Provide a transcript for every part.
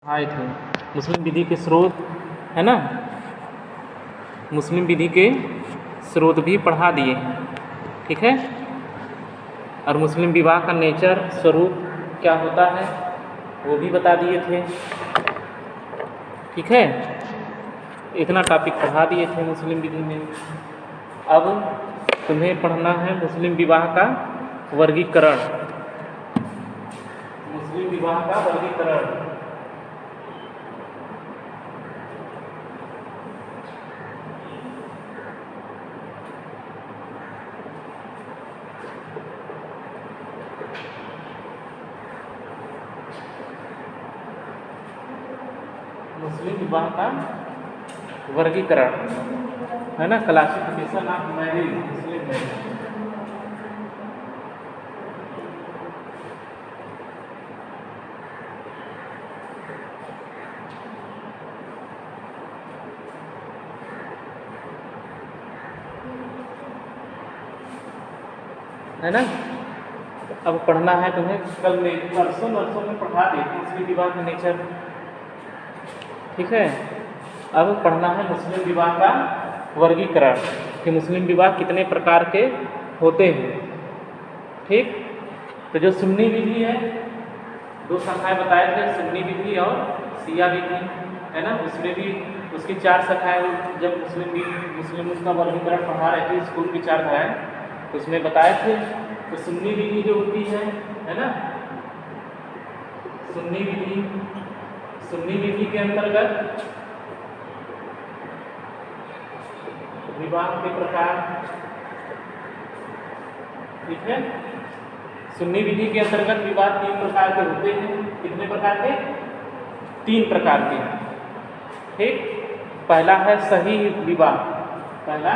आए थे। मुस्लिम विधि के स्रोत है ना, मुस्लिम विधि के स्रोत भी पढ़ा दिए हैं, ठीक है। और मुस्लिम विवाह का नेचर, स्वरूप क्या होता है वो भी बता दिए थे, ठीक है। इतना टॉपिक पढ़ा दिए थे मुस्लिम विधि में। अब तुम्हें पढ़ना है मुस्लिम विवाह का वर्गीकरण, मुस्लिम विवाह का वर्गीकरण। मुस्लिम विवाह का वर्गीकरण है ना, classification of marriage, Muslim marriage. है ना। अब पढ़ना है तुम्हें, कल में परसों में पढ़ा देते मुस्लिम विवाह का नेचर, ठीक है। अब पढ़ना है मुस्लिम विवाह का वर्गीकरण कि मुस्लिम विवाह कितने प्रकार के होते हैं, ठीक। तो जो सुन्नी विधि है, दो शाखाएं बताए थे, सुन्नी विधि और शिया विधि, है ना। उसमें भी उसकी 4 शाखाएं, जब मुस्लिम उसका वर्गीकरण पढ़ा रहे थे स्कूल की 4 धाराएं, उसमें बताए थे। तो सुन्नी विधि जो होती है ना, सुन्नी विधि के अंतर्गत विवाह के प्रकार, ठीक है। सुन्नी विधि के अंतर्गत विवाह 3 प्रकार के होते हैं। कितने प्रकार के? 3 प्रकार के, ठीक। पहला है सही विवाह, पहला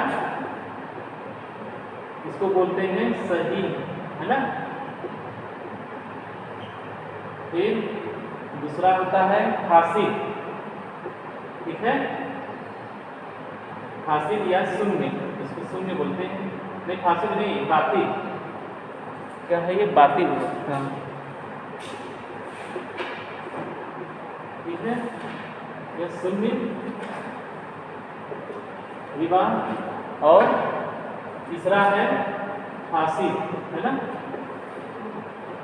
इसको बोलते हैं सही, है ना। फिर दूसरा होता है फासिद, ठीक है, फासिद या शून्य, इसको शून्य बोलते हैं। नहीं फासिद नहीं, बातिल, क्या है ये, बातिल होता है, ठीक है। यह शून्य विवाह। और तीसरा है फासिद, है ना,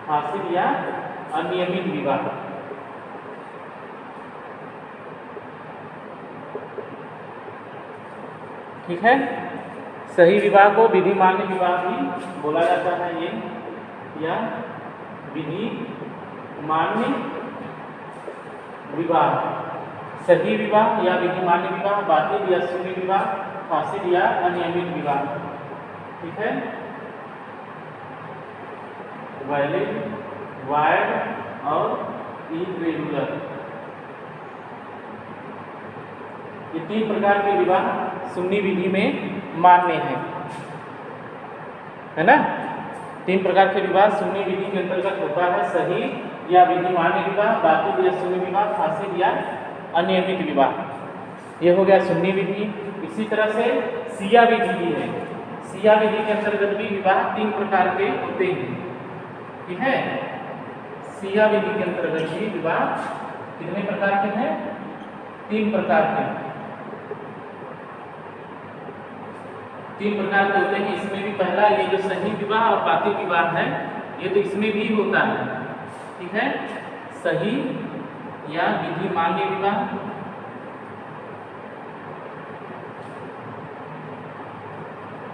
फासिद या अनियमित विवाह, ठीक है। सही विवाह को विधि मान्य विवाह भी बोला जाता है, ये या विधि मान्य विवाह, सही विवाह या विधि मान्य विवाह, बातिल या शून्य विवाह, फासिद या अनियमित विवाह, ठीक है। वैलिड, वायड और इरेगुलर, ये 3 प्रकार के विवाह सुन्नी विधि में मान्य हैं, है ना। 3 प्रकार के विवाह सुन्नी विधि के अंतर्गत होता है, सही या विधि मान्य विवाह, बातिल या शून्य विवाह, फासिद या अनियमित विवाह। ये हो गया सुन्नी विधि। इसी तरह से शिया विधि भी है। शिया विधि के अंतर्गत भी विवाह 3 प्रकार के होते हैं, ठीक है। शिया विधि के अंतर्गत भी विवाह कितने प्रकार के हैं? 3 प्रकार के, 3 प्रकार के होते हैं। इसमें भी पहला ये जो सही विवाह और बातिल विवाह है, ये तो इसमें भी होता है, ठीक है। सही या विधि मान्य विवाह,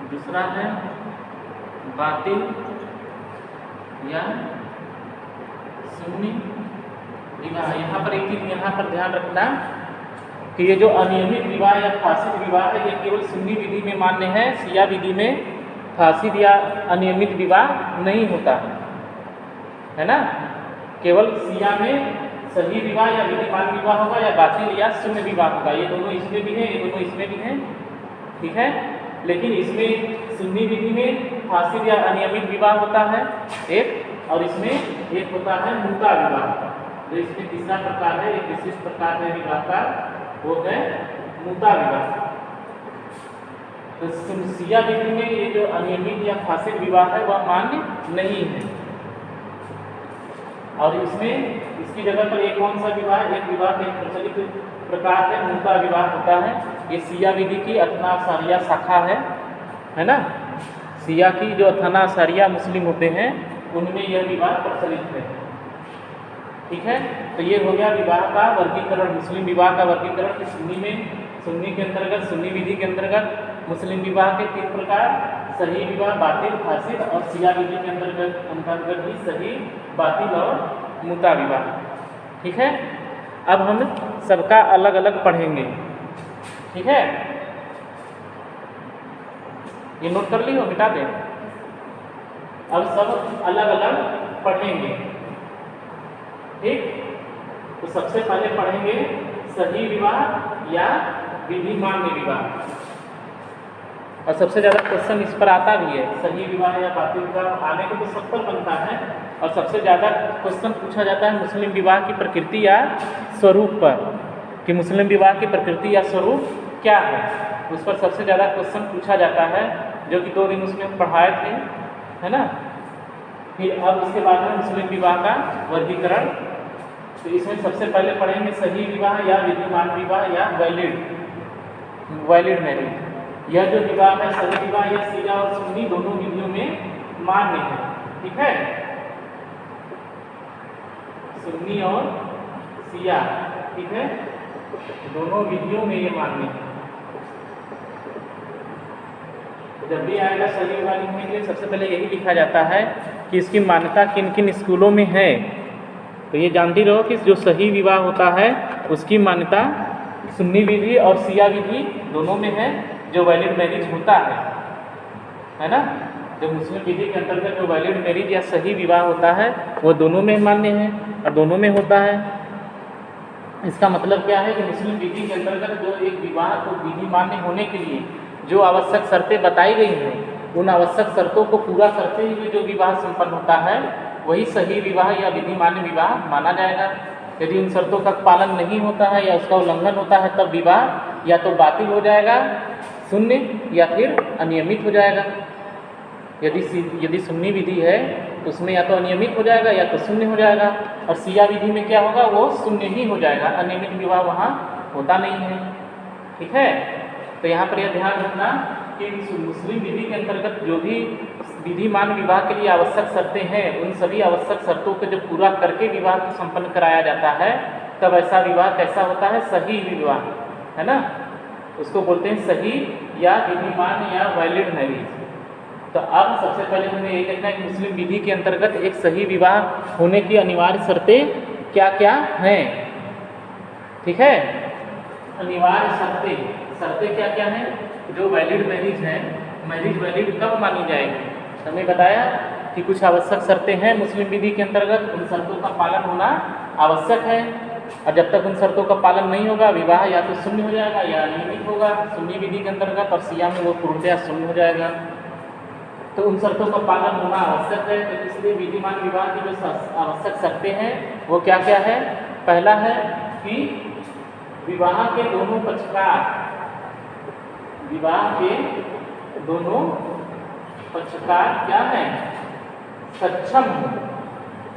दूसरा है बातिल या शून्य विवाह। यहाँ पर एक चीज यहाँ पर ध्यान रखना कि ये जो अनियमित विवाह या फासिद विवाह है, ये केवल सुन्नी विधि में मान्य है। शिया विधि में फासिद या अनियमित विवाह नहीं होता है ना। केवल शिया में सही विवाह या विधि मान्य विवाह होगा, या बातिल या शून्य विवाह होगा। ये दोनों इसमें भी है, ये दोनों इसमें भी हैं, ठीक है। लेकिन इसमें सुन्नी विधि में फासिद या अनियमित विवाह होता है एक, और इसमें एक होता है मुता विवाह। जो इसमें तीसरा प्रकार है, एक विशिष्ट प्रकार है विवाह का, वो है मुता विवाह। तो शिया विधि में ये जो अनियमित या फासिद विवाह है वह मान्य नहीं है। और इसमें इसकी जगह पर एक कौन सा विवाह, एक विवाह का एक प्रचलित प्रकार है मुता विवाह होता है। ये सिया विधि की अथनासारिया शाखा है ना। सिया की जो अथनासारिया मुस्लिम होते हैं उनमें यह विवाह प्रचलित है। ठीक है, तो ये हो गया विवाह का वर्गीकरण, मुस्लिम विवाह का वर्गीकरण कि सुन्नी के अंतर्गत, सुन्नी विधि के अंतर्गत मुस्लिम विवाह के 3 प्रकार, सही विवाह, बातिल, फासिद, और सिया विधि के अंतर्गत भी सही, बातिल और मुता विवाह। ठीक है, अब हम सबका अलग अलग पढ़ेंगे। ठीक है, ये नोट कर ली हो, मिटा दें। अब सब अलग अलग पढ़ेंगे। ठीक, तो सबसे पहले पढ़ेंगे सही विवाह या विधिमान्य विवाह। और सबसे ज़्यादा क्वेश्चन इस पर आता भी है, सही विवाह या बातिल विवाह आने को तो 70 बनता है, और सबसे ज़्यादा क्वेश्चन पूछा जाता है मुस्लिम विवाह की प्रकृति या स्वरूप पर, कि मुस्लिम विवाह की प्रकृति या स्वरूप क्या है, उस पर सबसे ज़्यादा क्वेश्चन पूछा जाता है, जो कि 2 दिन उसमें पढ़ाए थे, है ना। फिर अब उसके बाद में मुस्लिम विवाह का वर्गीकरण। तो इसमें सबसे पहले पढ़ेंगे सही विवाह या विद्यमान विवाह या वैलिड मैरिज। यह जो विवाह है सही विवाह या सिया और सुन्नी दोनों विधियों में मान्य है। ठीक है, सुन्नी और सिया, ठीक है, दोनों विधियों में ये मान्य है। जब भी आएगा सही विवाह लिखने के लिए सबसे पहले यही लिखा जाता है कि इसकी मान्यता किन किन स्कूलों में है। तो ये जानती रहो कि जो सही विवाह होता है उसकी मान्यता सुन्नी विधि और सिया विधि दोनों में है। जो वैलिड मैरिज होता है ना, जो मुस्लिम विधि के अंतर्गत जो वैलिड मैरिज या सही विवाह होता है वो दोनों में मान्य है और दोनों में होता है। इसका मतलब क्या है कि मुस्लिम विधि के अंतर्गत जो एक विवाह को विधि मान्य होने के लिए जो आवश्यक शर्तें बताई गई हैं, उन आवश्यक शर्तों को पूरा करते हुए जो विवाह संपन्न होता है वही सही विवाह या विधि मान्य विवाह माना जाएगा। यदि उन शर्तों का पालन नहीं होता है या उसका उल्लंघन होता है तब विवाह या तो बातिल हो जाएगा, शून्य, या फिर अनियमित हो जाएगा। यदि सुन्नी विधि है तो उसमें या तो अनियमित हो जाएगा या तो शून्य हो जाएगा, और सिया विधि में क्या होगा, वो शून्य ही हो जाएगा, अनियमित विवाह वहाँ होता नहीं है। ठीक है, तो यहाँ पर यह ध्यान रखना कि मुस्लिम विधि के अंतर्गत जो भी विधिमान विवाह के लिए आवश्यक शर्तें हैं उन सभी आवश्यक शर्तों को जब पूरा करके विवाह को संपन्न कराया जाता है तब ऐसा विवाह कैसा होता है, सही विवाह, है ना। उसको बोलते हैं सही या विधिमान या वैलिड मैरिज। तो अब सबसे पहले हमें ये देखना है कि मुस्लिम विधि के अंतर्गत एक सही विवाह होने की अनिवार्य शर्तें क्या क्या हैं। ठीक है, अनिवार्य शर्तें क्या क्या हैं। जो वैलिड मैरिज है, मैरिज वैलिड कब मानी जाएगी, हमें बताया कि कुछ आवश्यक शर्तें हैं मुस्लिम विधि के अंतर्गत, उन शर्तों का पालन होना आवश्यक है, और जब तक उन शर्तों का पालन नहीं होगा विवाह या तो शून्य हो जाएगा या अनियमित होगा सुन्नी विधि के अंतर्गत, और सिया में वो पूर्णतया शून्य हो जाएगा। तो उन शर्तों का पालन होना आवश्यक है। तो इसलिए विधिमान विवाह की जो आवश्यक शर्तें हैं वो क्या क्या है। पहला है कि विवाह के दोनों पक्षकार, विवाह के दोनों पक्षकार क्या है, सक्षम हो।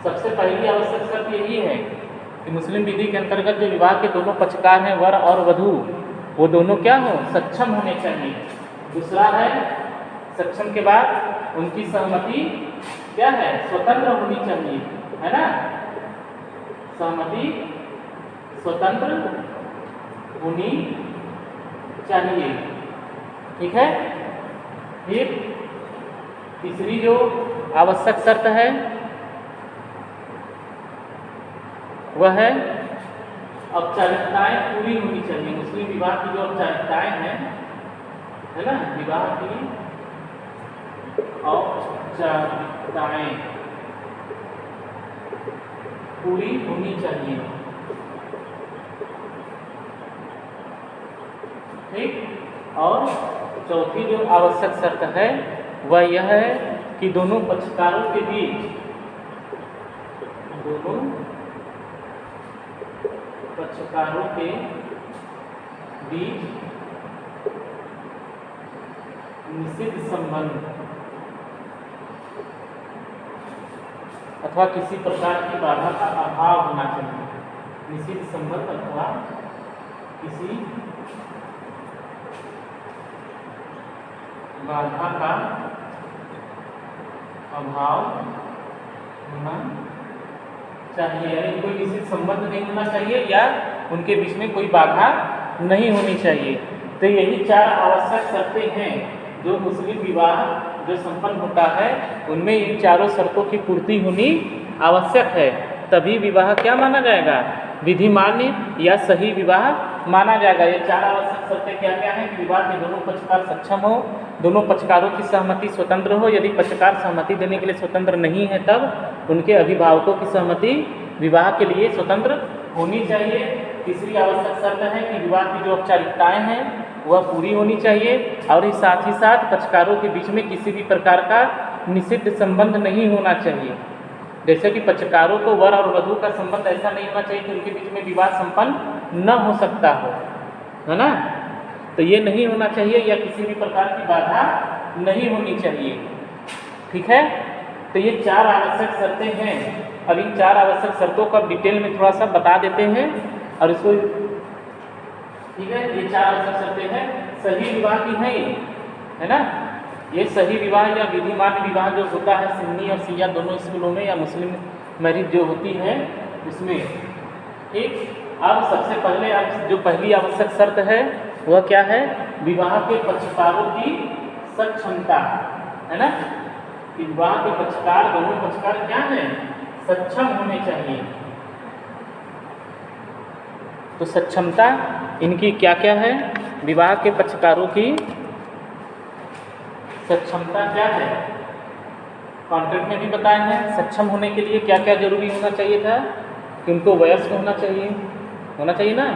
सबसे पहली आवश्यक शर्त यही है कि मुस्लिम विधि के अंतर्गत जो विवाह के दोनों पक्षकार हैं, वर और वधू, वो दोनों क्या हो, सक्षम होने चाहिए। दूसरा है सक्षम के बाद उनकी सहमति क्या है, स्वतंत्र होनी चाहिए, है ना। सहमति स्वतंत्र होनी चाहिए। ठीक है, फिर तीसरी जो आवश्यक शर्त है वह है औपचारिकताएं पूरी होनी चाहिए। मुस्लिम विवाह की जो औपचारिकताएं हैं, है ना, विवाह की औपचारिकताएं पूरी होनी चाहिए। ठीक, और चौथी जो आवश्यक शर्त है वह यह है कि दोनों पक्षकारों के बीच, दोनों पक्षकारों के बीच निषिद्ध संबंध अथवा किसी प्रकार की बाधा का अभाव होना चाहिए। निषिद्ध संबंध अथवा किसी बाधा का अभाव होना चाहिए, यानी कोई निश्चित संबंध नहीं होना चाहिए या उनके बीच में कोई बाधा नहीं होनी चाहिए। तो यही 4 आवश्यक शर्तें हैं जो मुस्लिम विवाह जो संपन्न होता है उनमें इन चारों शर्तों की पूर्ति होनी आवश्यक है, तभी विवाह क्या माना जाएगा, विधि मान्य या सही विवाह माना जाएगा। ये 4 आवश्यक शर्तें क्या क्या हैं कि विवाह के दोनों पक्षकार सक्षम हो, दोनों पक्षकारों की सहमति स्वतंत्र हो, यदि पक्षकार सहमति देने के लिए स्वतंत्र नहीं है तब उनके अभिभावकों की सहमति विवाह के लिए स्वतंत्र होनी चाहिए। तीसरी आवश्यक शर्त है कि विवाह की जो औपचारिकताएं हैं वह पूरी होनी चाहिए और साथ ही साथ पक्षकारों के बीच में किसी भी प्रकार का निषिद्ध संबंध नहीं होना चाहिए। जैसे कि पक्षकारों को वर और वधू का संबंध ऐसा नहीं होना चाहिए कि उनके बीच में विवाह संपन्न न हो सकता हो, है ना, तो ये नहीं होना चाहिए या किसी भी प्रकार की बाधा नहीं होनी चाहिए। ठीक है, तो ये 4 आवश्यक शर्तें हैं। अब इन 4 आवश्यक शर्तों को डिटेल में थोड़ा सा बता देते हैं और इसको, ठीक है, ये 4 आवश्यक शर्तें हैं, सही विवाह की हैं, है ना। ये सही विवाह या विधिमान विवाह जो होता है सुन्नी और शिया दोनों स्कूलों में या मुस्लिम मैरिज जो होती है उसमें, ठीक। अब सबसे पहले अब जो पहली आवश्यक शर्त है वह क्या है, विवाह के पक्षकारों की सक्षमता, है ना, कि विवाह के पक्षकार दोनों पक्षकार क्या हैं, सक्षम होने चाहिए। तो सक्षमता इनकी क्या क्या है, विवाह के पक्षकारों की सक्षमता क्या है, कॉन्ट्रैक्ट में भी बताए हैं। सक्षम होने के लिए क्या क्या जरूरी होना चाहिए था कि उनको वयस्क होना चाहिए ना,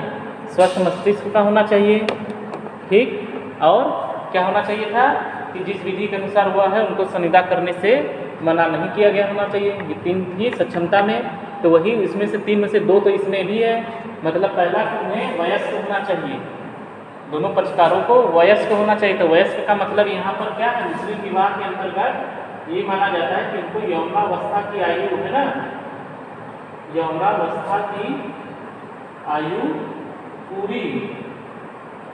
स्वस्थ मस्तिष्क का होना चाहिए, ठीक, और क्या होना चाहिए था कि जिस विधि के अनुसार हुआ है उनको संविदा करने से मना नहीं किया गया होना चाहिए। ये 3 थी सक्षमता में, तो वही इसमें से 3 में से 2 तो इसमें भी है। मतलब पहला कि उन्हें वयस्क होना चाहिए, दोनों पक्षकारों को वयस्क होना चाहिए। तो वयस्क का मतलब यहाँ पर क्या है, मुस्लिम विवाह के अंतर्गत ये माना जाता है कि उनको यौवनावस्था की आयु है ना, यौवनावस्था की आयु पूरी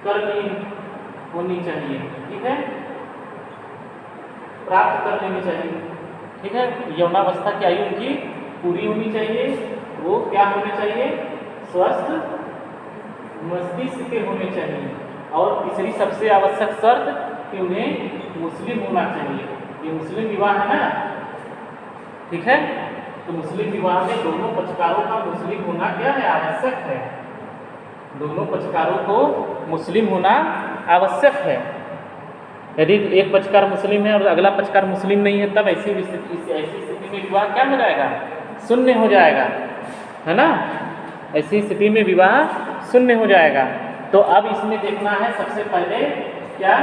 कर ली होनी चाहिए, ठीक है, प्राप्त कर लेनी चाहिए, ठीक है। यौवनावस्था की आयु उनकी पूरी होनी चाहिए, वो क्या होने चाहिए, स्वस्थ मस्तिष्क के होने चाहिए। और तीसरी सबसे आवश्यक शर्त कि उन्हें मुस्लिम होना चाहिए। ये मुस्लिम विवाह है ना, ठीक है, तो मुस्लिम विवाह में दोनों पक्षकारों का मुस्लिम होना क्या है, आवश्यक है। दोनों पक्षकारों को मुस्लिम होना आवश्यक है। यदि एक पक्षकार मुस्लिम है और अगला पक्षकार मुस्लिम नहीं है तब ऐसी स्थिति में विवाह क्या हो जाएगा, शून्य हो जाएगा, है ना। ऐसी स्थिति में विवाह शून्य हो जाएगा। तो अब इसमें देखना है सबसे पहले क्या,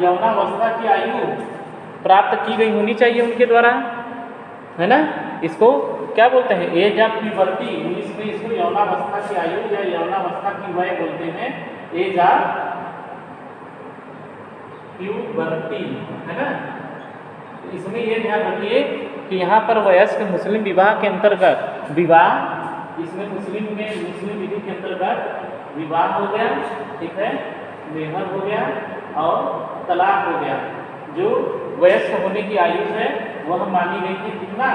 यौवनावस्था की आयु प्राप्त की गई होनी चाहिए उनके द्वारा, है ना। इसको क्या बोलते हैं, एज ऑफ प्यूबर्टी, इंग्लिश में इसको यौवनावस्था की आयु या यौवनावस्था की वय बोलते हैं, एज ऑफ प्यूबर्टी, है ना। इसमें ये ध्यान रखिए कि यहाँ पर वयस्क मुस्लिम विवाह के अंतर्गत विवाह, इसमें मुस्लिम विधि के अंतर्गत विवाह हो गया, ठीक है, मेहर हो गया और तलाक हो गया। जो वयस्क होने की आयु है वह मानी गई थी कितना,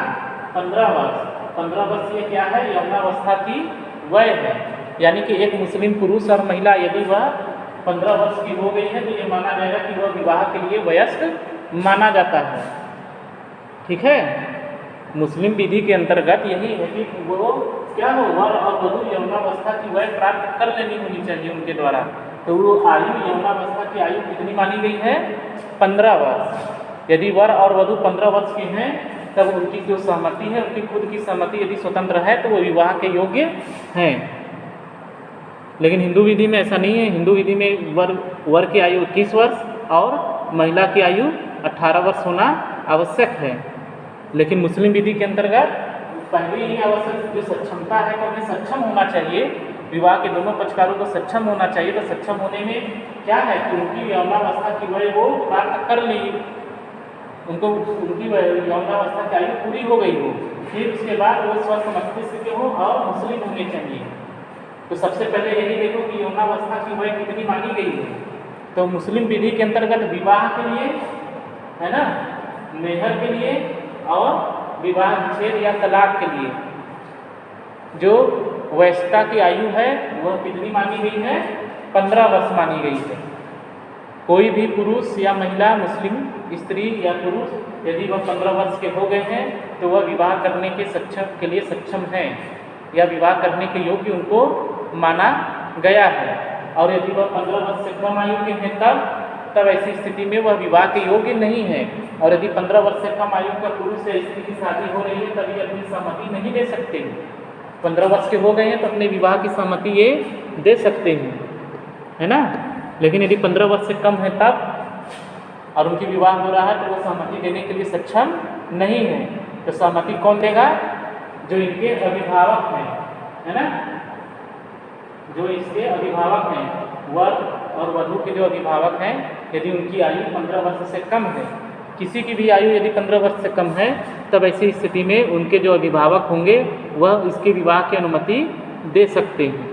15 वर्ष। 15 वर्ष ये क्या है, यौवनावस्था की वय है, यानी कि एक मुस्लिम पुरुष और महिला यदि वह 15 वर्ष की हो गई है तो ये माना जाएगा कि वह विवाह के लिए वयस्क माना जाता है, ठीक है। मुस्लिम विधि के अंतर्गत यही है कि वो क्या हो, वर और वधू यौवनावस्था की वय प्राप्त कर लेनी होनी चाहिए उनके द्वारा। तो वो आयु, यौवनावस्था की आयु कितनी मानी गई है, 15 वर्ष। यदि वर और वधू 15 वर्ष के हैं तब उनकी जो सहमति है, उनकी खुद की सहमति यदि स्वतंत्र है तो वो विवाह के योग्य हैं। लेकिन हिंदू विधि में ऐसा नहीं है। हिंदू विधि में वर की आयु 21 वर्ष और महिला की आयु 18 वर्ष होना आवश्यक है। लेकिन मुस्लिम विधि के अंतर्गत पहले ही आवश्यक जो सक्षमता है तो उन्हें सक्षम होना चाहिए, विवाह के दोनों पक्षकारों को सक्षम होना चाहिए। तो सक्षम होने में क्या है कि उनकी यौवनावस्था की वय वो प्राप्त कर ली, उनको उनकी यौवनावस्था की आयु पूरी हो गई हो, फिर उसके बाद वो स्वस्थ मस्तिष्क के हो और मुस्लिम होने चाहिए। तो सबसे पहले यही देखो कि यौनावस्था की वय कितनी मानी गई है। तो मुस्लिम विधि के अंतर्गत विवाह के लिए, है ना, मेहर के लिए और विवाह विच्छेद या तलाक के लिए जो वयस्कता की आयु है वह कितनी मानी गई है? 15 वर्ष मानी गई है। कोई भी पुरुष या महिला, मुस्लिम स्त्री या पुरुष, यदि वह 15 वर्ष के हो गए हैं तो वह विवाह करने के लिए सक्षम हैं या विवाह करने के योग्य उनको माना गया है। और यदि वह 15 वर्ष से कम आयु के हैं तब ऐसी स्थिति में वह विवाह के योग्य नहीं है। और यदि 15 वर्ष से कम आयु का पुरुष या स्त्री की शादी हो रही है तभी अपनी सहमति नहीं दे सकते। 15 वर्ष के हो गए हैं तो अपने विवाह की सहमति ये दे सकते हैं, है ना। लेकिन यदि 15 वर्ष से कम है तब और उनकी विवाह हो रहा है तो वो सहमति देने के लिए सक्षम नहीं है। तो सहमति कौन देगा? जो इनके अभिभावक हैं, है ना, जो इसके अभिभावक हैं, वर और वधू के जो अभिभावक हैं, यदि उनकी आयु 15 वर्ष से कम है, किसी की भी आयु यदि 15 वर्ष से कम है तब ऐसी स्थिति में उनके जो अभिभावक होंगे वह इसके विवाह की अनुमति दे सकते हैं।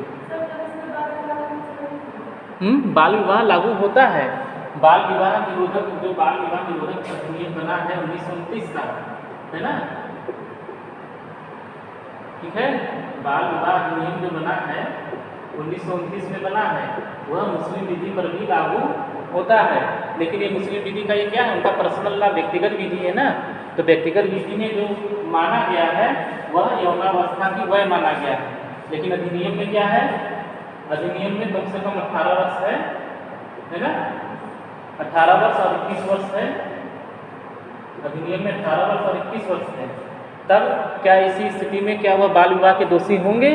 बाल विवाह लागू होता है। बाल विवाह निरोधक, जो बाल विवाह निरोधक अधिनियम बना है 1929 का, है ना, ठीक है। बाल विवाह अधिनियम जो बना है 1929 में बना है वह मुस्लिम विधि पर भी लागू होता है। लेकिन ये मुस्लिम विधि का ये क्या है? उनका पर्सनल लॉ, व्यक्तिगत विधि है ना। तो व्यक्तिगत विधि में जो माना गया है वह यौनावस्था की वय माना गया है। लेकिन अधिनियम में क्या है? अधिनियम में कम से कम 18 वर्ष है ना, 18 वर्ष और 21 वर्ष है। अधिनियम में 18 वर्ष और 21 वर्ष है। तब क्या इसी स्थिति में क्या वह बाल विवाह के दोषी होंगे?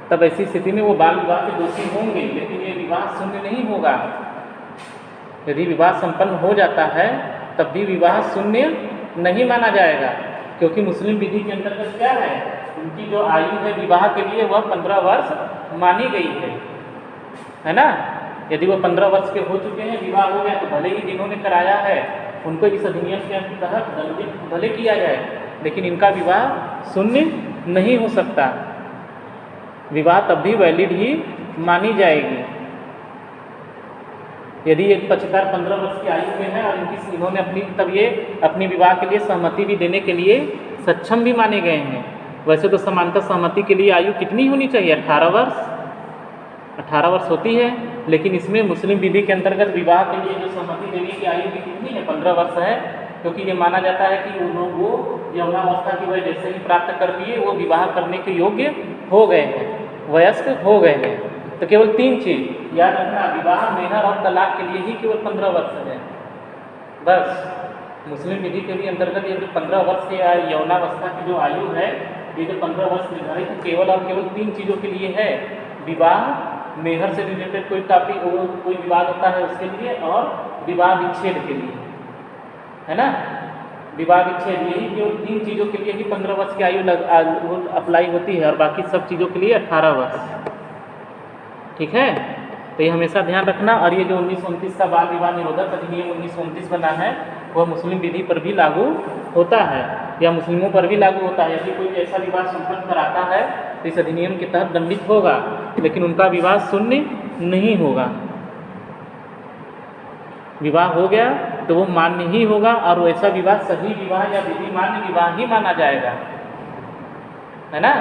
तब ऐसी स्थिति में वो बाल विवाह के दोषी होंगे। लेकिन ये विवाह शून्य नहीं होगा। यदि विवाह संपन्न हो जाता है तब भी विवाह शून्य नहीं माना जाएगा, क्योंकि मुस्लिम विधि के अंतर्गत क्या है? उनकी जो आयु है विवाह के लिए वह 15 वर्ष मानी गई है ना। यदि वो 15 वर्ष के हो चुके हैं, विवाह हो गया, तो भले ही जिन्होंने कराया है उनको इस अधिनियम के तहत दंडित भले किया जाए, लेकिन इनका विवाह शून्य नहीं हो सकता। विवाह तब भी वैलिड ही मानी जाएगी। यदि एक पक्षकार 15 वर्ष की आयु में है और इन्होंने तब ये अपनी विवाह के लिए सहमति भी देने के लिए सक्षम भी माने गए हैं। वैसे तो समानता सहमति के लिए आयु कितनी होनी चाहिए? 18 वर्ष। 18 वर्ष होती है, लेकिन इसमें मुस्लिम विधि के अंतर्गत विवाह के लिए जो सहमति देने की आयु भी कितनी है? 15 वर्ष है, क्योंकि ये माना जाता है कि वो यौनावस्था की वजह जैसे ही प्राप्त कर लिए वो विवाह करने के योग्य हो गए हैं, वयस्क हो गए हैं। तो केवल 3 चीज याद रखना, विवाह, मेहर और तलाक के लिए ही केवल 15 वर्ष है बस। मुस्लिम विधि के भी अंतर्गत ये जो 15 वर्ष की यौनावस्था की जो आयु है, ये जो 15 वर्ष निर्धारित केवल और केवल 3 चीज़ों के लिए है। विवाह, मेहर से रिलेटेड कोई टॉपिक, कोई विवाद होता है उसके लिए, और विवाह विच्छेद के लिए, है ना। विवाह विच्छेद, यही केवल 3 चीज़ों के लिए ही 15 वर्ष की आयु अप्लाई होती है, और बाकी सब चीज़ों के लिए 18 वर्ष। ठीक है, तो ये हमेशा ध्यान रखना। और ये जो 1929 का बाल विवाह निरोधक अधिनियम 1929 बना है वह मुस्लिम विधि पर भी लागू होता है या मुस्लिमों पर भी लागू होता है। यदि कोई ऐसा विवाह संपन्न कराता है तो इस अधिनियम के तहत दंडित होगा, लेकिन उनका विवाह शून्य नहीं होगा। विवाह हो गया तो वो मान्य ही होगा, और वैसा विवाह सही विवाह या विधि मान्य विवाह ही माना जाएगा, है ना।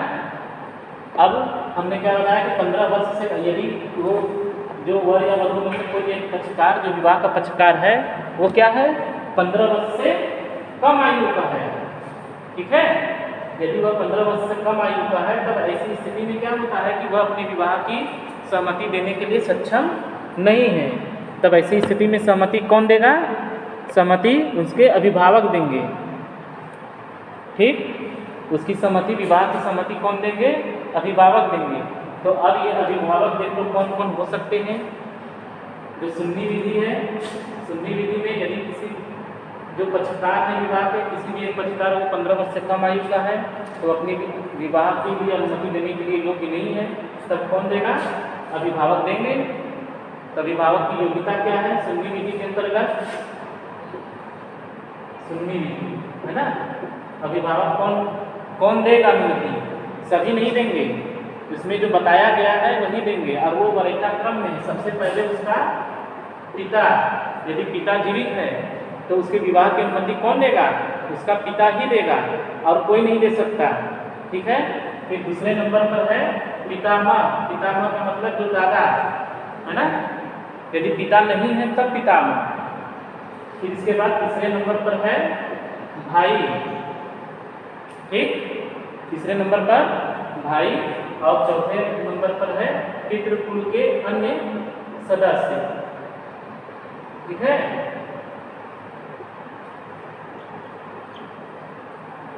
अब हमने क्या बताया कि 15 वर्ष से यदि वो जो वर या वधू में से कोई एक पक्षकार, जो विवाह का पक्षकार है, वो क्या है? 15 वर्ष से कम आयु का है। ठीक है, यदि वह 15 वर्ष से कम आयु का है तब ऐसी स्थिति में क्या होता है कि वह अपने विवाह की सहमति देने के लिए सक्षम नहीं है। तब ऐसी स्थिति में सहमति कौन देगा? सहमति उसके अभिभावक देंगे। ठीक, उसकी सहमति, विवाह की सहमति कौन देंगे? अभिभावक देंगे। तो अब ये अभिभावक देखो कौन कौन हो सकते हैं। जो सुन्नी विधि है, सुन्नी विधि में यदि किसी जो पक्षकार है विवाह के, किसी भी एक पक्षकार वो 15 वर्ष से कम आयु का है तो अपनी विवाह की भी अनुमति देने के लिए योग्य नहीं है, तब कौन देगा? अभिभावक देंगे। तो अभिभावक की योग्यता क्या है? सुन्नी विधि के अंतर्गत, सुन्नी विधि है ना। अभिभावक कौन देगा अनुमति? सभी नहीं देंगे, इसमें जो बताया गया है वही देंगे, और वो वरीयता क्रम में है। सबसे पहले उसका पिता, यदि पिता जीवित है तो उसके विवाह की अनुमति कौन देगा? उसका पिता ही देगा, और कोई नहीं दे सकता। ठीक है। फिर दूसरे नंबर पर है पितामह। पितामह का मतलब जो दादा, है ना। यदि पिता नहीं है तब पितामह। फिर इसके बाद तीसरे नंबर पर है भाई। ठीक, तीसरे नंबर पर भाई, और चौथे नंबर पर है पितृकुल के अन्य सदस्य। ठीक है।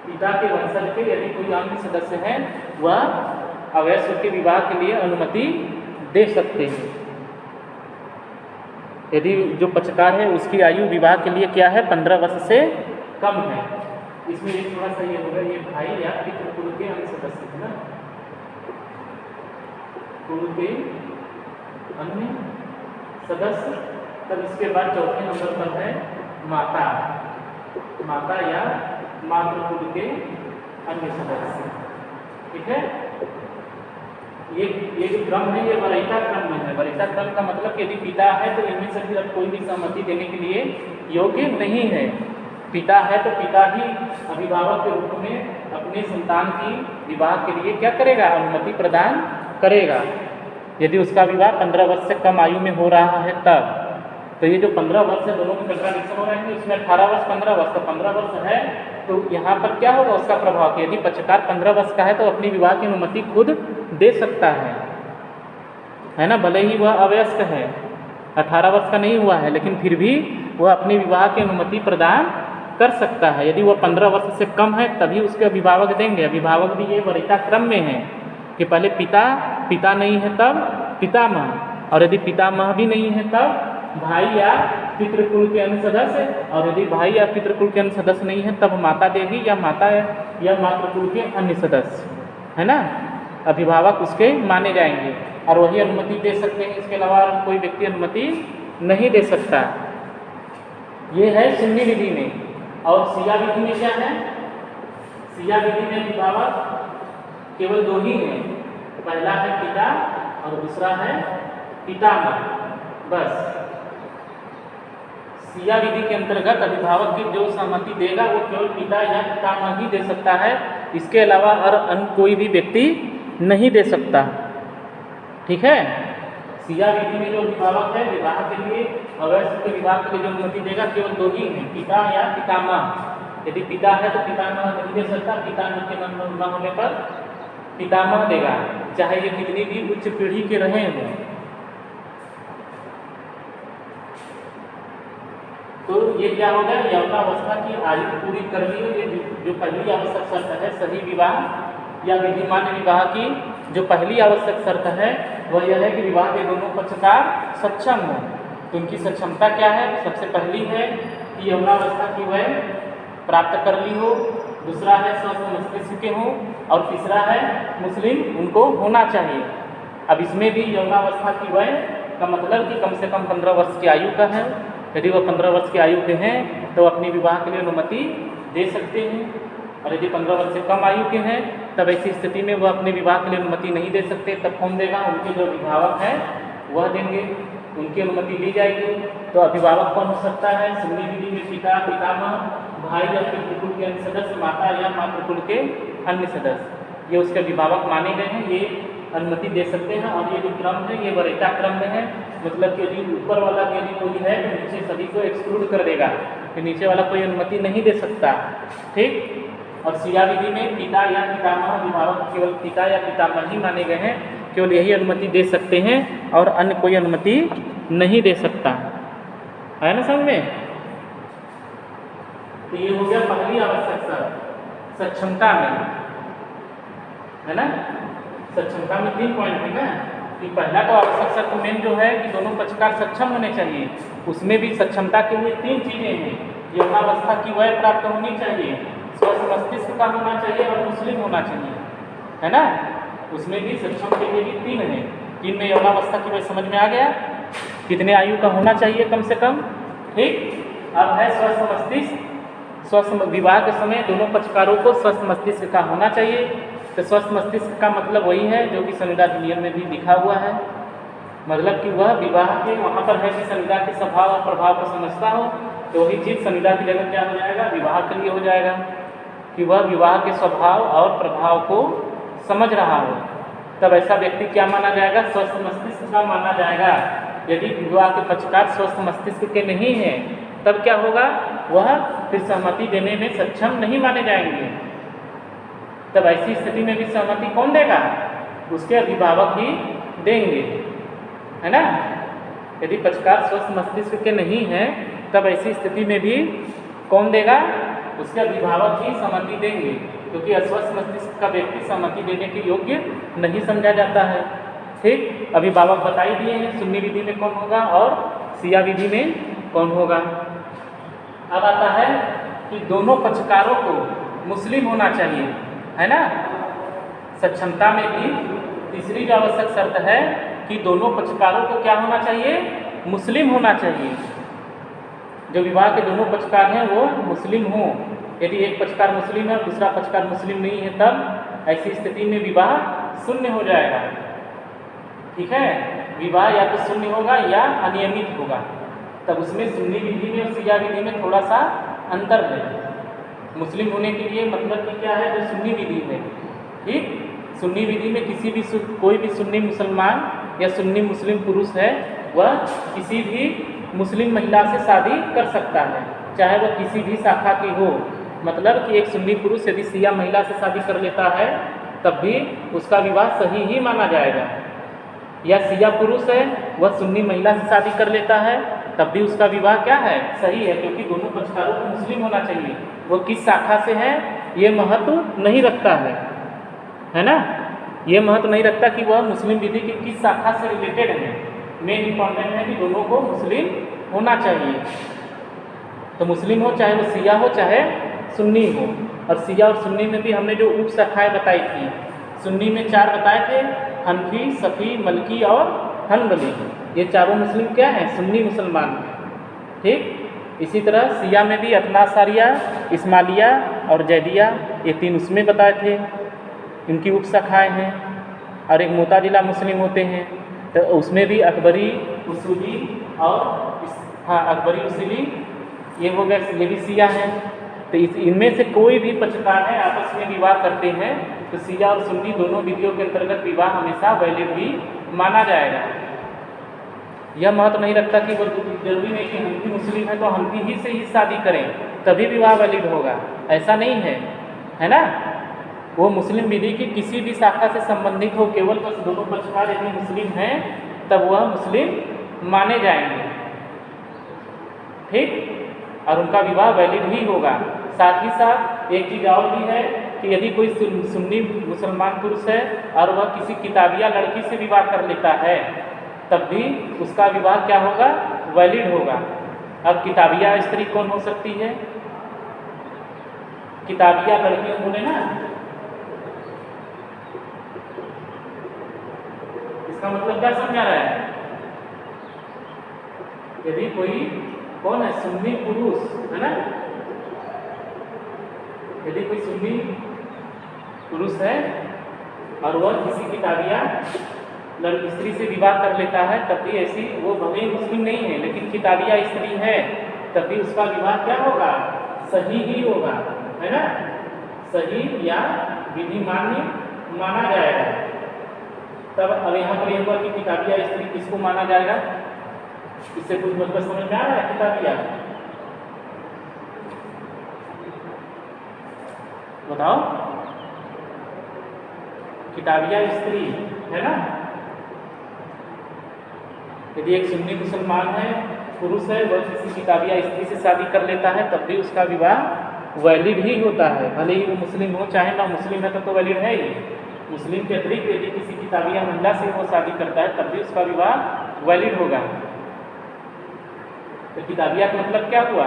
पिता के वंशज के यदि कोई अन्य सदस्य है वह अवयस्क के विवाह के लिए अनुमति दे सकते हैं। यदि जो पक्षकार है उसकी आयु विवाह के लिए क्या है? 15 वर्ष से कम है। इसमें ये थोड़ा सा ये होगा, ये भाई या पितृकुल के अन्य सदस्य है ना, कुल के अन्य सदस्य। तब इसके बाद चौथे नंबर पर है माता। माता या मातृकुल के अन्य सदस्य। ठीक है। ये जो क्रम है ये वरीयता क्रम में है। वरीयता क्रम का मतलब यदि पिता है तो इनमें से भी अब कोई भी सहमति देने के लिए योग्य नहीं है। पिता है तो पिता ही अभिभावक के रूप में अपने संतान की विवाह के लिए क्या करेगा? अनुमति प्रदान करेगा। यदि उसका विवाह 15 वर्ष से कम आयु में हो रहा है तब। तो ये जो 15 वर्ष है, दोनों के कंट्राडिक्शन हो रहे हैं। इसमें 18 वर्ष 15 वर्ष, तो 15 वर्ष है तो यहाँ पर क्या होगा उसका प्रभाव? यदि पक्षकार 15 वर्ष का है तो अपनी विवाह की अनुमति खुद दे सकता है ना। भले ही वह अवयस्क है, 18 वर्ष का नहीं हुआ है, लेकिन फिर भी वह अपनी विवाह की अनुमति प्रदान कर सकता है। यदि वह 15 वर्ष से कम है तभी उसके अभिभावक देंगे। अभिभावक भी ये वरीयता क्रम में है कि पहले पिता नहीं है तब पितामह, और यदि पितामह भी नहीं है तब भाई या पितृकुल के अन्य सदस्य, और यदि भाई या पितृकुल के अन्य सदस्य नहीं है तब माता देगी, या माता या मातृकुल के अन्य सदस्य, है ना। अभिभावक उसके माने जाएंगे और वही अनुमति दे सकते हैं। इसके अलावा कोई व्यक्ति अनुमति नहीं दे सकता। ये है सुन्नी विधि में। और शिया विधि में क्या है? शिया विधि में अभिभावक केवल 2 ही हैं। पहला है पिता और दूसरा है पितामह, बस। शिया विधि के अंतर्गत अभिभावक की जो सहमति देगा वो केवल पिता या पितामह ही दे सकता है। इसके अलावा और अन्य कोई भी व्यक्ति नहीं दे सकता। ठीक है। शिया विधि में जो अभिभावक है विवाह के लिए, अवयस्क के विवाह के लिए जो अनुमति देगा केवल 2 ही हैं, पिता या पितामह। यदि पिता है तो पितामह नहीं दे सकता। पितामह के न होने पर पितामह देगा, चाहे ये कितनी भी उच्च पीढ़ी के रहे हों। तो ये क्या होगा? यौवनावस्था की आयु पूरी कर ली हो। ये जो पहली आवश्यक शर्त है सही विवाह या विधिमान्य विवाह की जो पहली आवश्यक शर्त है वह यह है कि विवाह के दोनों पक्षकार सक्षम हो। तो उनकी सक्षमता क्या है? सबसे पहली है कि यौवनावस्था की वह प्राप्त कर ली हो, दूसरा है स्वस्थ मस्तिष्क के हों, और तीसरा है मुस्लिम उनको होना चाहिए। अब इसमें भी यौवनावस्था की वह का मतलब कि कम से कम 15 वर्ष की आयु का है। यदि वह 15 वर्ष की आयु के हैं तो अपनी विवाह के लिए अनुमति दे सकते हैं, और यदि 15 वर्ष से कम आयु के हैं तब ऐसी स्थिति में वह अपने विवाह के लिए अनुमति नहीं दे सकते। तब कौन देगा? उनके जो अभिभावक हैं वह देंगे, उनकी अनुमति ली जाएगी। तो अभिभावक कौन हो सकता है? सुन्नी विधि में पिता, पितामह, भाई या पितृकुल के अन्य सदस्य, माता या मातृकुल के अन्य सदस्य, ये उसके अभिभावक माने गए हैं, ये अनुमति दे सकते हैं। और ये जो क्रम है ये वरीयता क्रम में है, मतलब कि यदि ऊपर वाला यदि कोई है तो नीचे सभी को एक्सक्लूड कर देगा, कि नीचे वाला कोई अनुमति नहीं दे सकता। ठीक। और शिया विधि में पिता या पितामह, अभिभावक केवल पिता या पितामह ही माने गए हैं, केवल यही अनुमति दे सकते हैं और अन्य कोई अनुमति नहीं दे सकता। है ना समझ में? तो ये हो गया पहली आवश्यक शर्त सक्षमता में, है ना। सक्षमता में 3 पॉइंट है ना, कि पहला तो आवश्यक शर्त मेन जो है कि दोनों पक्षकार सक्षम होने चाहिए। उसमें भी सक्षमता के लिए 3 चीज़ें हैं। यौवनावस्था की वय प्राप्त होनी चाहिए, स्वस्थ मस्तिष्क का होना चाहिए और मुस्लिम होना चाहिए, है ना। उसमें भी सक्षम के लिए भी 3 हैं। 3 में यौवनावस्था की वय समझ में आ गया, कितने आयु का होना चाहिए कम से कम। ठीक। अब है स्वस्थ मस्तिष्क। स्वस्थ विवाह के समय दोनों पक्षकारों को स्वस्थ मस्तिष्क का होना चाहिए। तो स्वस्थ मस्तिष्क का मतलब वही है जो कि संविदा अधिनियम में भी लिखा हुआ है, मतलब कि वह विवाह के वहाँ पर है कि संविदा के स्वभाव और प्रभाव को समझता हो, तो वही चीज़ संविदा की जगह क्या हो जाएगा, विवाह के लिए हो जाएगा, कि वह विवाह के स्वभाव और प्रभाव को समझ रहा हो। तब ऐसा व्यक्ति क्या माना जाएगा, स्वस्थ मस्तिष्क का माना जाएगा। यदि विवाह के पक्षकार स्वस्थ मस्तिष्क के नहीं हैं तब क्या होगा, वह फिर सहमति देने में सक्षम नहीं माने जाएंगे। तब ऐसी स्थिति में भी सहमति कौन देगा, उसके अभिभावक ही देंगे, है ना। यदि पक्षकार स्वस्थ मस्तिष्क के नहीं हैं तब ऐसी स्थिति में भी कौन देगा, उसके अभिभावक ही सहमति देंगे, क्योंकि अस्वस्थ मस्तिष्क का व्यक्ति सहमति देने के योग्य नहीं समझा जाता है। ठीक, अभिभावक बता ही दिए हैं, सुन्नी विधि में कौन होगा और सिया विधि में कौन होगा। अब आता है कि दोनों पक्षकारों को मुस्लिम होना चाहिए, है ना। सक्षमता में भी तीसरी जो आवश्यक शर्त है कि दोनों पक्षकारों को क्या होना चाहिए, मुस्लिम होना चाहिए। जो विवाह के दोनों पक्षकार हैं वो मुस्लिम हों। यदि एक पक्षकार मुस्लिम है और दूसरा पक्षकार मुस्लिम नहीं है तब ऐसी स्थिति में विवाह शून्य हो जाएगा। ठीक है, विवाह या तो शून्य होगा या अनियमित होगा। तब उसमें सुन्नी विधि में और सिया विधि में थोड़ा सा अंतर है। मुस्लिम होने के लिए मतलब कि क्या है, जो सुन्नी विधि है। ठीक, सुन्नी विधि में किसी भी कोई भी सुन्नी मुसलमान या सुन्नी मुस्लिम पुरुष है वह किसी भी मुस्लिम महिला से शादी कर सकता है, चाहे वह किसी भी शाखा की हो। मतलब कि एक सुन्नी पुरुष यदि सिया महिला से शादी कर लेता है तब भी उसका विवाह सही ही माना जाएगा, या सिया पुरुष है वह सुन्नी महिला से शादी कर लेता है तब भी उसका विवाह क्या है, सही है, क्योंकि दोनों पक्षकारों को मुस्लिम होना चाहिए। वो किस शाखा से है ये महत्व नहीं रखता है ना। ये महत्व नहीं रखता कि वह मुस्लिम विधि की किस शाखा से रिलेटेड है। मेन इंपॉर्टेंट है कि दोनों को मुस्लिम होना चाहिए। तो मुस्लिम हो चाहे वो सिया हो चाहे सुन्नी हो। और सिया और सुन्नी में भी हमने जो उप शाखाएँ बताई थी, सुन्नी में 4 बताए थे, हनफी, सफ़ी, मलकी और हनबली। ये चारों मुस्लिम क्या हैं, सुन्नी मुसलमान। ठीक, इसी तरह सिया में भी अतनासारिया, इस्माइलिया और जैदिया, ये 3 उसमें बताए थे, इनकी उप शाखाएँ हैं। और एक मोताजिला मुस्लिम होते हैं, तो उसमें भी अकबरी, उसूली और अकबरी उसूली ये हो गए, ये भी सिया हैं। तो इनमें से कोई भी पक्षकार है आपस में विवाह करते हैं तो सिया और सुन्नी दोनों विधियों के अंतर्गत विवाह हमेशा वैलिड ही माना जाएगा। यह महत्व नहीं रखता कि वो जरूरी नहीं कि हनफी मुस्लिम है तो हनफी ही से ही शादी करें तभी विवाह वैलिड होगा, ऐसा नहीं है ना। वो मुस्लिम विधि की किसी भी शाखा से संबंधित हो, केवल बस दोनों पक्षकार यदि मुस्लिम हैं तब वह मुस्लिम माने जाएंगे। ठीक, और उनका विवाह वैलिड ही होगा। साथ ही साथ एक चीज़ और भी है कि यदि कोई सुन्नी मुसलमान पुरुष है और वह किसी किताबिया लड़की से विवाह कर लेता है तब भी उसका विवाह क्या होगा, वैलिड होगा। अब किताबिया स्त्री कौन हो सकती है, किताबिया लड़की बोले ना, इसका मतलब क्या समझा रहा है। यदि कोई कौन है, सुन्नी पुरुष है ना, यदि कोई सुन्नी पुरुष है और वह किसी किताबिया लड़की स्त्री से विवाह कर लेता है तब भी ऐसी, वो भले ही मुस्लिम नहीं है लेकिन किताबिया स्त्री है, तब भी उसका विवाह क्या होगा, सही ही होगा, है ना। सही या विधि मान्य माना जाएगा। तब अब यहाँ पर यह हुआ कि किताबिया स्त्री किसको माना जाएगा, इससे कुछ मतलब समझ में आ रहा है। किताबिया बताओ, किताबिया स्त्री है ना। यदि एक सुन्नी मुसलमान है, पुरुष है, वह किसी किताबिया स्त्री से शादी कर लेता है तब भी उसका विवाह वैलिड ही होता है, भले ही वो मुस्लिम हो चाहे ना मुस्लिम है तब तो वैलिड है ही। मुस्लिम के अतिरिक्त यदि किसी किताबिया महिला से वो शादी करता है तब भी उसका विवाह वैलिड होगा। तो किताबिया का मतलब क्या हुआ,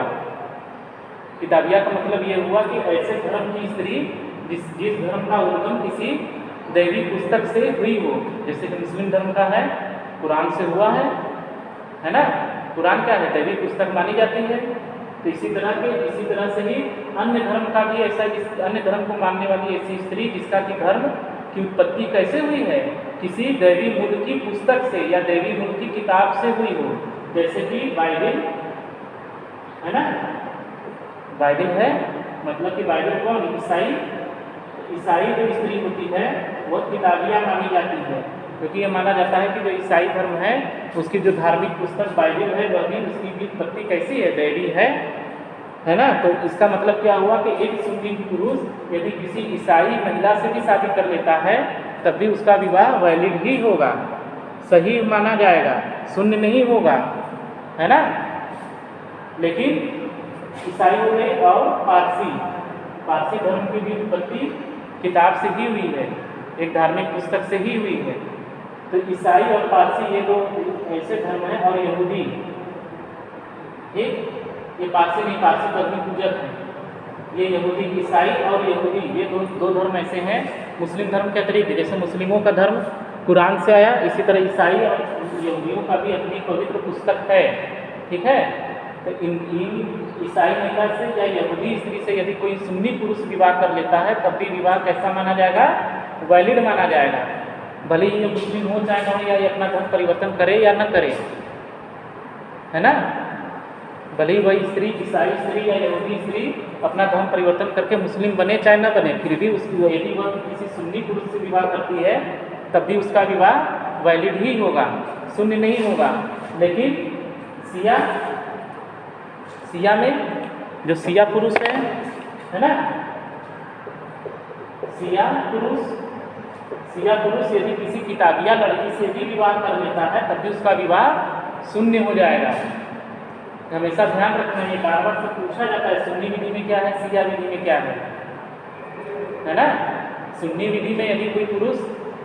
किताबिया का मतलब ये हुआ कि ऐसे धर्म की स्त्री जिस धर्म का उद्गम किसी दैवी पुस्तक से हुई हो, जैसे कि मुस्लिम धर्म का है कुरान से हुआ है ना। कुरान क्या है, दैवी पुस्तक मानी जाती है। तो इसी तरह से ही अन्य धर्म का भी ऐसा, अन्य धर्म को मानने वाली ऐसी स्त्री जिसका कि धर्म की उत्पत्ति कैसे हुई है, किसी दैवी मूल की पुस्तक से या दैवी मूल की किताब से हुई हो, जैसे कि बाइबल है ना, बाइबल है, मतलब कि बाइबल कौन, ईसाई जो स्त्री होती है वह किताबिया मानी जाती है, क्योंकि ये माना जाता है कि जो ईसाई धर्म है उसकी जो धार्मिक पुस्तक बाइबल है वह भी, उसकी भी उत्पत्ति कैसी है, दैवी है ना। तो इसका मतलब क्या हुआ कि एक सुन्नी पुरुष यदि किसी ईसाई महिला से भी शादी कर लेता है तब भी उसका विवाह वैलिड ही होगा, सही माना जाएगा, शून्य नहीं होगा, है ना। लेकिन ईसाइयों में और पारसी धर्म की भी उत्पत्ति किताब से ही हुई है, एक धार्मिक पुस्तक से ही हुई है। तो ईसाई और पारसी ये दो ऐसे धर्म हैं, और यहूदी, ठीक, ये पारसी नहीं, पारसी तो अग्नि पूजक है, ये यहूदी, ईसाई और यहूदी ये दो धर्म ऐसे हैं मुस्लिम धर्म के अतिरिक्त। जैसे मुस्लिमों का धर्म कुरान से आया, इसी तरह ईसाई और यहूदियों का भी अपनी पवित्र पुस्तक है, ठीक है। तो इन ईसाई महिला से या यहूदी स्त्री से यदि कोई सुन्नी पुरुष विवाह कर लेता है तब भी विवाह कैसा माना जाएगा, वैलिड माना जाएगा, भले ही ये मुस्लिम हो चाहे ना, या ये अपना धर्म परिवर्तन करे या न करे, है ना। भले ही वही स्त्री, ईसाई स्त्री या यहूदी स्त्री अपना धर्म परिवर्तन करके मुस्लिम बने चाहे न बने, फिर भी उसकी यदि वह किसी सुन्नी पुरुष से विवाह करती है तब भी उसका विवाह वैलिड ही होगा, शून्य नहीं होगा। लेकिन सिया में जो सिया पुरुष है ना, सिया पुरुष यदि किसी किताबिया लड़की से भी विवाह कर लेता है तब भी उसका विवाह शून्य हो जाएगा। हमेशा ध्यान रखना है, बार बार से पूछा जाता है सुन्नी विधि में क्या है, सिया विधि में क्या है ना। सुन्नी विधि में यदि कोई पुरुष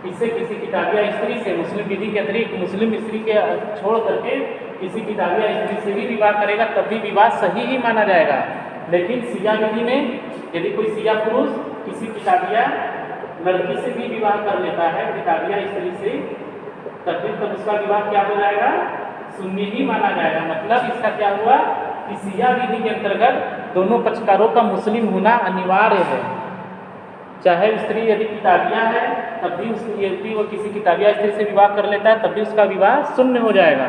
किसी किताबिया स्त्री से, मुस्लिम विधि के अतिरिक्त मुस्लिम स्त्री के छोड़ करके किसी किताबिया स्त्री से भी विवाह करेगा तब भी विवाह सही ही माना जाएगा। लेकिन सिया विधि में यदि कोई सिया पुरुष किसी किताबिया लड़की से भी विवाह कर लेता है, किताबिया स्त्री से, तब उसका विवाह क्या हो जाएगा, शून्य ही माना जाएगा। मतलब इसका क्या हुआ कि सिया विधि के अंतर्गत दोनों पक्षकारों का मुस्लिम होना अनिवार्य है। चाहे स्त्री यदि किताबिया है तब भी उसकी, यदि वो किसी किताबिया स्त्री से विवाह कर लेता है तब भी उसका विवाह शून्य हो जाएगा।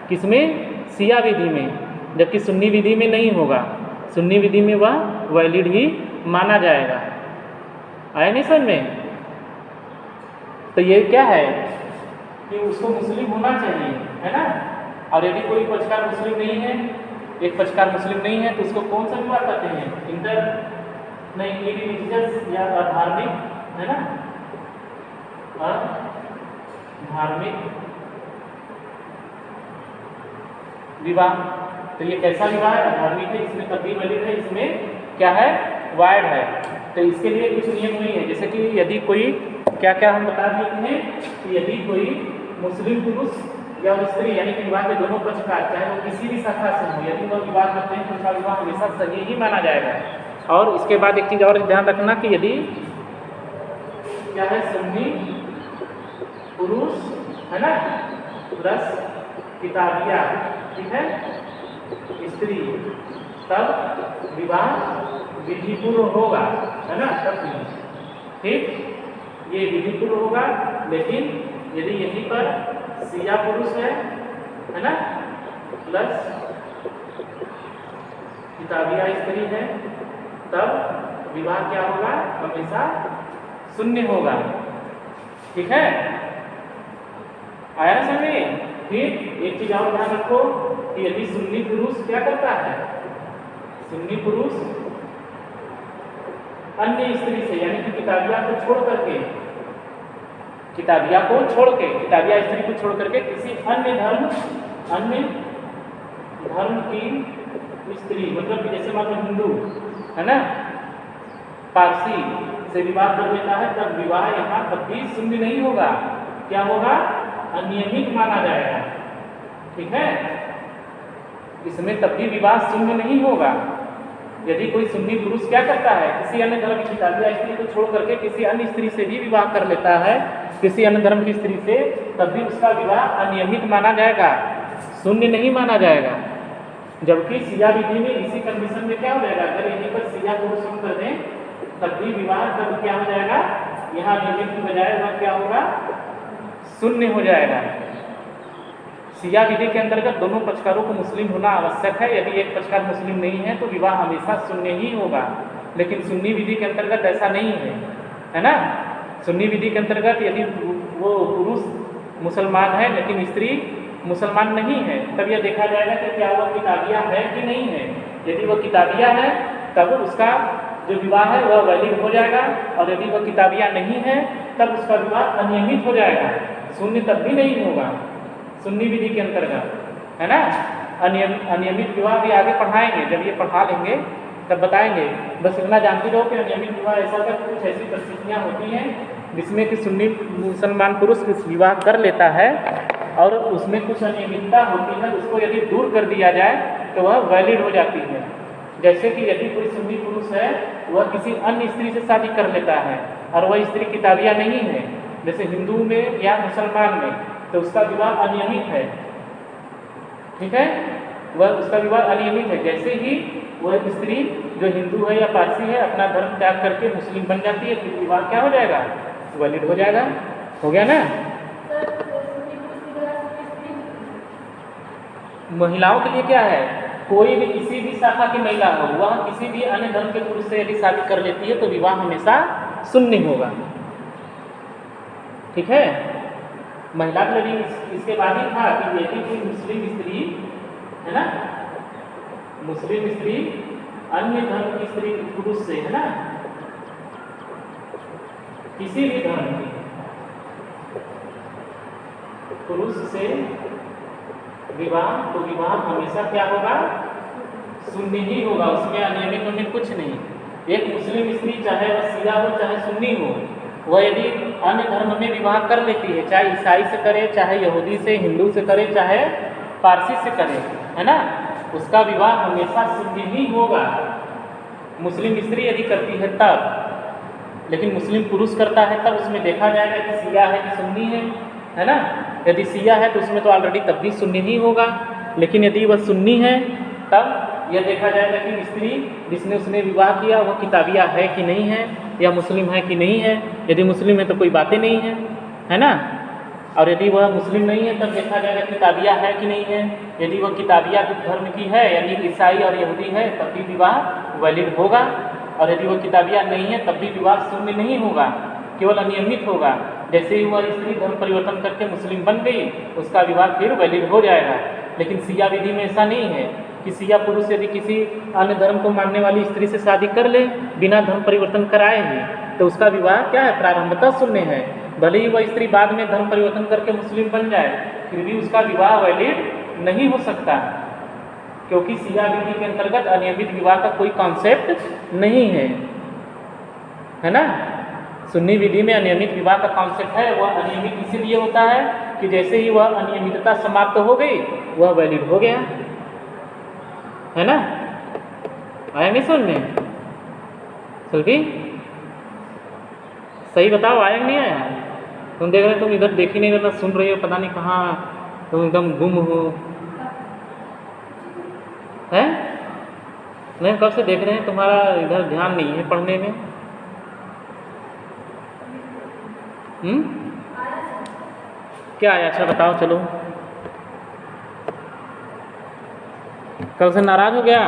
किसमें, सिया विधि में, जबकि सुन्नी विधि में नहीं होगा। सुन्नी विधि में वह वैलिड ही माना जाएगा। आया नहीं समझ में। तो ये क्या है कि उसको मुस्लिम होना चाहिए, है ना। और यदि कोई पक्षकार मुस्लिम नहीं है, एक पक्षकार मुस्लिम नहीं है तो उसको कौन सा विवाह करते हैं, इरिलीजियस या अधार्मिक, है ना, धार्मिक विवाह। तो ये कैसा विवाह है, धार्मिक है, इसमें तब्दील वैलिड है, इसमें क्या है, वाइड है। तो इसके लिए कुछ नियम नहीं है, जैसे कि यदि कोई, क्या क्या हम बता देते हैं कि यदि कोई मुस्लिम पुरुष या स्त्री यानी कि विवाह के दोनों पक्षकार चाहे वो किसी भी शाखा से हो, यदि वो विवाह करते हैं तो उनका विवाह हमेशा सही ही माना जाएगा। और इसके बाद एक चीज़ और ध्यान रखना कि यदि क्या है, सुन्नी पुरुष, है ना, प्लस किताबिया, ठीक है, स्त्री, तब विवाह विधिपूर्व होगा, है ना, तब ठीक, ये विधिपूर्व होगा। लेकिन यदि यहीं पर सिया पुरुष है ना, प्लस किताबिया स्त्री है, तब विवाह क्या होगा, हमेशा शून्य होगा, ठीक है। आया ना समझ में। फिर एक चीज और ध्यान रखो कि यदि सुन्नी पुरुष क्या करता है, सुन्नी पुरुष अन्य स्त्री से यानी कि किताबिया को छोड़ करके, किताबिया स्त्री को छोड़ करके किसी अन्य धर्म की स्त्री, मतलब जैसे मान लो हिंदू, है ना, पारसी से विवाह कर लेता है तब विवाह यहाँ कभी शून्य नहीं होगा, क्या होगा, अनियमित माना जाएगा, ठीक है। इसमें तब भी विवाह शून्य नहीं होगा। यदि कोई सुन्नी पुरुष क्या करता है, किसी अन्य धर्म की किताबिया स्त्री को छोड़ करके किसी अन्य स्त्री से भी विवाह कर लेता है, किसी अन्य धर्म की स्त्री से, तब भी उसका विवाह अनियमित माना जाएगा, शून्य नहीं माना जाएगा, जबकि सिया विधि में इसी कंडीशन में क्या हो जाएगा, अगर यहीं पर सिया पुरुष हम कर दें तब भी विवाह तब क्या हो जाएगा, यहाँ अनियमित की बजाय वह क्या होगा, शून्य हो जाएगा। सिया विधि के अंतर्गत दोनों पक्षकारों को मुस्लिम होना आवश्यक है। यदि एक पक्षकार मुस्लिम नहीं है तो विवाह हमेशा शून्य ही होगा। लेकिन सुन्नी विधि के अंतर्गत ऐसा नहीं है ना। सुन्नी विधि के अंतर्गत यदि वो पुरुष मुसलमान है लेकिन स्त्री मुसलमान नहीं है, तब यह देखा जाएगा कि क्या वह किताबिया है कि नहीं है। यदि वह किताबिया है तब उसका जो विवाह है वह वैलिड हो जाएगा, और यदि वह किताबिया नहीं है तब उसका विवाह अनियमित हो जाएगा, शून्य तब भी नहीं होगा सुन्नी विधि के अंतर्गत, है ना। अनियमित विवाह भी आगे पढ़ाएंगे, जब ये पढ़ा लेंगे तब बताएंगे। बस इतना जानते रहो कि अनियमित विवाह ऐसा कर कुछ ऐसी परिस्थितियाँ होती हैं जिसमें कि सुन्नी मुसलमान पुरुष इस विवाह कर लेता है और उसमें कुछ अनियमितता होती है, उसको यदि दूर कर दिया जाए तो वह वैलिड हो जाती है। जैसे कि यदि कोई सुन्नी पुरुष है वह किसी अन्य स्त्री से शादी कर लेता है और वह स्त्री किताबिया नहीं है, जैसे हिंदू में या मुसलमान में, तो उसका विवाह अनियमित है, ठीक है, वह उसका विवाह अनियमित है। जैसे ही वह स्त्री जो हिंदू है या पारसी है अपना धर्म त्याग करके मुस्लिम बन जाती है, फिर विवाह क्या हो जाएगा, वैलिड हो जाएगा। हो गया ना। महिलाओं के लिए क्या है, कोई भी किसी भी शाखा की महिला हो वह किसी भी अन्य धर्म के पुरुष से यदि शादी कर लेती है तो विवाह हमेशा शून्य होगा, ठीक है। महिला के लिए इसके बाद ही था कि यदि कोई मुस्लिम स्त्री है ना, मुस्लिम स्त्री अन्य धर्म की स्त्री पुरुष से, है ना, किसी भी धर्म की पुरुष से विवाह, तो विवाह हमेशा क्या होगा, शून्य ही होगा, उसमें अनियमित में कुछ नहीं। एक मुस्लिम स्त्री चाहे वह शिया हो चाहे सुन्नी हो, वह यदि अन्य धर्म में विवाह कर लेती है, चाहे ईसाई से करे, चाहे यहूदी से, हिंदू से करे, चाहे पारसी से करे, है ना, उसका विवाह हमेशा शून्य ही होगा। मुस्लिम स्त्री यदि करती है तब, लेकिन मुस्लिम पुरुष करता है तब उसमें देखा जाएगा कि शिया है कि सुन्नी है ना। यदि शिया है तो उसमें तो ऑलरेडी तब भी शून्य ही होगा, लेकिन यदि वह सुन्नी है तब यह देखा जाएगा कि स्त्री जिसने उसने विवाह किया वह किताबिया है कि नहीं है, या मुस्लिम है कि नहीं है। यदि मुस्लिम है तो कोई बातें नहीं है ना, और यदि वह मुस्लिम नहीं है तब देखा जाएगा किताबिया है कि नहीं है। यदि वह किताबिया धर्म की है यानी ईसाई और यहूदी है तब भी विवाह वैलिड होगा, और यदि वह किताबिया नहीं है तब भी विवाह शून्य नहीं होगा, केवल अनियमित होगा। जैसे ही वह स्त्री धर्म परिवर्तन करके मुस्लिम बन गई उसका विवाह फिर वैलिड हो जाएगा। लेकिन सिया विधि में ऐसा नहीं है कि सिया पुरुष यदि किसी अन्य धर्म को मानने वाली स्त्री से शादी कर ले बिना धर्म परिवर्तन कराए ही, तो उसका विवाह क्या है, प्रारंभतः शून्य है। भले ही वह स्त्री बाद में धर्म परिवर्तन करके मुस्लिम बन जाए फिर भी उसका विवाह वैलिड नहीं हो सकता, क्योंकि सिया विधि के अंतर्गत अनियमित विवाह का कोई कॉन्सेप्ट नहीं है ना। सुन्नी विधि में अनियमित विवाह का कॉन्सेप्ट है, वह अनियमित इसीलिए होता है कि जैसे ही वह अनियमितता समाप्त हो गई वह वैलिड हो गया, है ना। आया नहीं समझ में सल्फी, सही बताओ आया नहीं आया। तुम देख रहे, तुम इधर देख ही नहीं रहे, सुन रही हो, पता नहीं कहाँ तुम एकदम गुम हो, है नहीं, कब से देख रहे हैं, तुम्हारा इधर ध्यान नहीं है पढ़ने में। क्या आया, अच्छा बताओ। चलो, कल से नाराज हो गया।